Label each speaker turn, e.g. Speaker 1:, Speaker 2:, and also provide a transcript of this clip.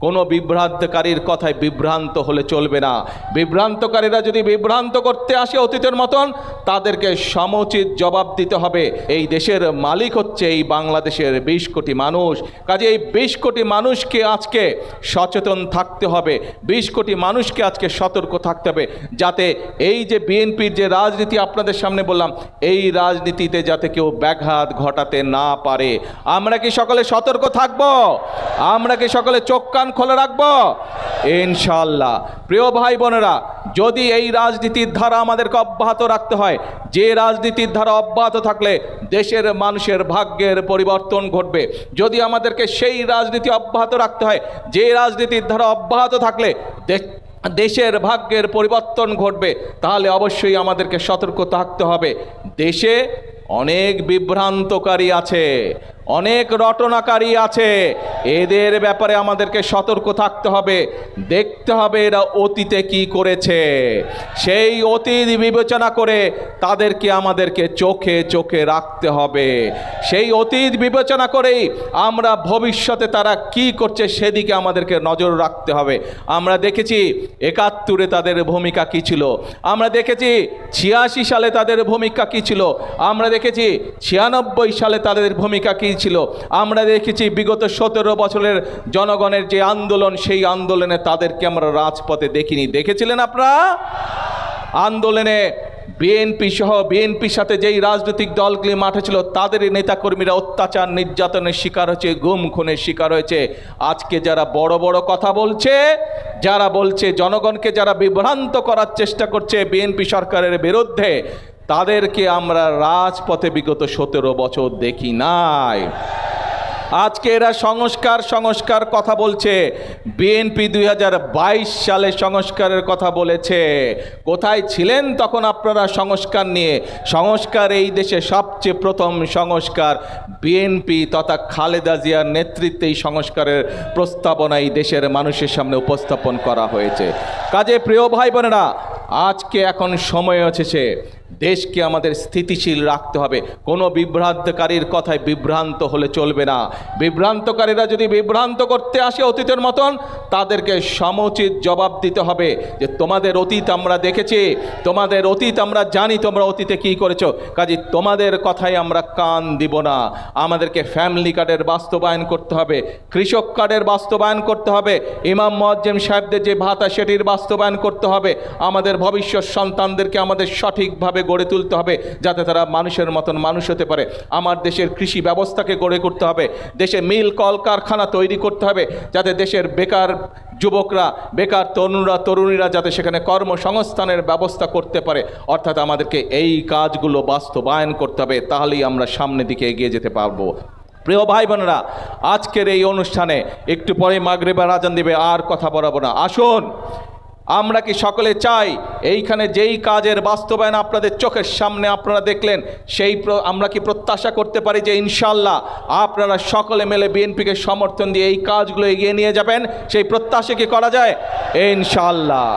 Speaker 1: কোনো বিভ্রান্তকারীর কথায় বিভ্রান্ত হলে চলবে না। বিভ্রান্তকারীরা যদি বিভ্রান্ত করতে আসে অতীতের মতন, তাদেরকে সমুচিত জবাব দিতে হবে। এই দেশের মালিক হচ্ছে এই বাংলাদেশের 20 কোটি মানুষ। কাজে এই 20 কোটি মানুষকে আজকে সচেতন থাকতে হবে, 20 কোটি মানুষকে আজকে সতর্ক থাকতে হবে, যাতে এই যে বিএনপির যে রাজনীতি আপনাদের সামনে বললাম, এই রাজনীতিতে যাতে কেউ ব্যাঘাত ঘটাতে না পারে। আমরা কি সকলে সতর্ক থাকব? আমরা কি সকলে চোখ কান খোলা রাখবো? ইনশাআল্লাহ। প্রিয় ভাই বোনেরা, যদি এই রাজনীতির ধারা আমাদেরকে অব্যাহত রাখতে হয়, যে রাজনীতির ধারা অব্যাহত থাকলে দেশের মানুষের ভাগ্যের পরিবর্তন ঘটবে, যদি আমাদেরকে সেই রাজনীতি অব্যাহত রাখতে হয়, যে রাজনীতির ধারা অব্যাহত থাকলে দেশের ভাগ্যের পরিবর্তন ঘটবে, তাহলে অবশ্যই আমাদেরকে সতর্ক থাকতে হবে। দেশে অনেক বিভ্রান্তকারী আছে, অনেক রটনাকারী আছে, এদের ব্যাপারে আমাদেরকে সতর্ক থাকতে হবে। দেখতে হবে এরা অতীতে কি করেছে, সেই অতীত বিবেচনা করে তাদেরকে আমাদেরকে চোখে চোখে রাখতে হবে। সেই অতীত বিবেচনা করেই আমরা ভবিষ্যতে তারা কি করছে সেদিকে আমাদেরকে নজর রাখতে হবে। আমরা দেখেছি 71-এ তাদের ভূমিকা কি ছিল, আমরা দেখেছি 86 সালে তাদের ভূমিকা কি ছিল, আমরা দেখেছি 96 সালে তাদের ভূমিকা কি ছিল, আমরা দেখেছি বিগত 17 বছরের জনগণের যে আন্দোলন, সেই আন্দোলনে তাদেরকে আমরা রাজপথে দেখিনি। দেখেছিলেন আপনারা? আন্দোলনে বিএনপি সহ বিএনপির সাথে যেই রাজনৈতিক দলগুলি মাঠে ছিল, তাদের নেতাকর্মীরা অত্যাচার নির্যাতনের শিকার হয়েছে, গুম খুনের শিকার হয়েছে। আজকে যারা বড় বড় কথা বলছে, যারা বলছে জনগণকে যারা বিভ্রান্ত করার চেষ্টা করছে বিএনপি সরকারের বিরুদ্ধে, তাদেরকে আমরা রাজপথে বিগত 17 বছর দেখি নাই। আজকে এরা সংস্কার কথা বলছে। বিএনপি 2022 সালে সংস্কারের কথা বলেছে। কোথায় ছিলেন তখন আপনারা সংস্কার নিয়ে? সংস্কার এই দেশে সবচেয়ে প্রথম সংস্কার বিএনপি তথা খালেদা জিয়ার নেতৃত্বে এই সংস্কারের প্রস্তাবনা এই দেশের মানুষের সামনে উপস্থাপন করা হয়েছে। কাজে প্রিয় ভাই বোনেরা, আজকে এখন সময় এসেছে, দেশকে আমাদের স্থিতিশীল রাখতে হবে। কোনো বিভ্রান্তকারীর কথায় বিভ্রান্ত হলে চলবে না। বিভ্রান্তকারীরা যদি বিভ্রান্ত করতে আসে অতীতের মতন, তাদেরকে সমুচিত জবাব দিতে হবে যে তোমাদের অতীত আমরা দেখেছি, তোমাদের অতীত আমরা জানি, তোমরা অতীতে কী করেছো, কাজে তোমাদের কথায় আমরা কান দিব না। আমাদেরকে ফ্যামিলি কার্ডের বাস্তবায়ন করতে হবে, কৃষক কার্ডের বাস্তবায়ন করতে হবে, ইমাম মুয়াজ্জিম সাহেবদের যে ভাতা সেটির বাস্তবায়ন করতে হবে। আমাদের ভবিষ্যৎ সন্তানদেরকে আমাদের সঠিকভাবে গড়ে তুলতে হবে, যাতে তারা মানুষের মতন মানুষ হতে পারে। আমার দেশের কৃষি ব্যবস্থাকে গড়ে করতে হবে, দেশে মিল কল কারখানা তৈরি করতে হবে, যাতে দেশের বেকার যুবকরা, বেকার তরুণীরা যাতে সেখানে কর্মসংস্থানের ব্যবস্থা করতে পারে। অর্থাৎ আমাদেরকে এই কাজগুলো বাস্তবায়ন করতে হবে, তাহলেই আমরা সামনের দিকে এগিয়ে যেতে পারবো। প্রিয় ভাই বোনেরা, আজকের এই অনুষ্ঠানে একটু পরে মাগরিবের আজান দিবে, আর কথা বলাবো না। আসুন, আমরা কি সকলে চাই এইখানে যেই কাজের বাস্তবায়ন আপনাদের চোখের সামনে আপনারা দেখলেন, সেই আমরা কি প্রত্যাশা করতে পারি যে ইনশাআল্লাহ আপনারা সকলে মিলে বিএনপিকে সমর্থন দিয়ে এই কাজগুলো এগিয়ে নিয়ে যাবেন? সেই প্রত্যাশা কি করা যায়? ইনশাআল্লাহ।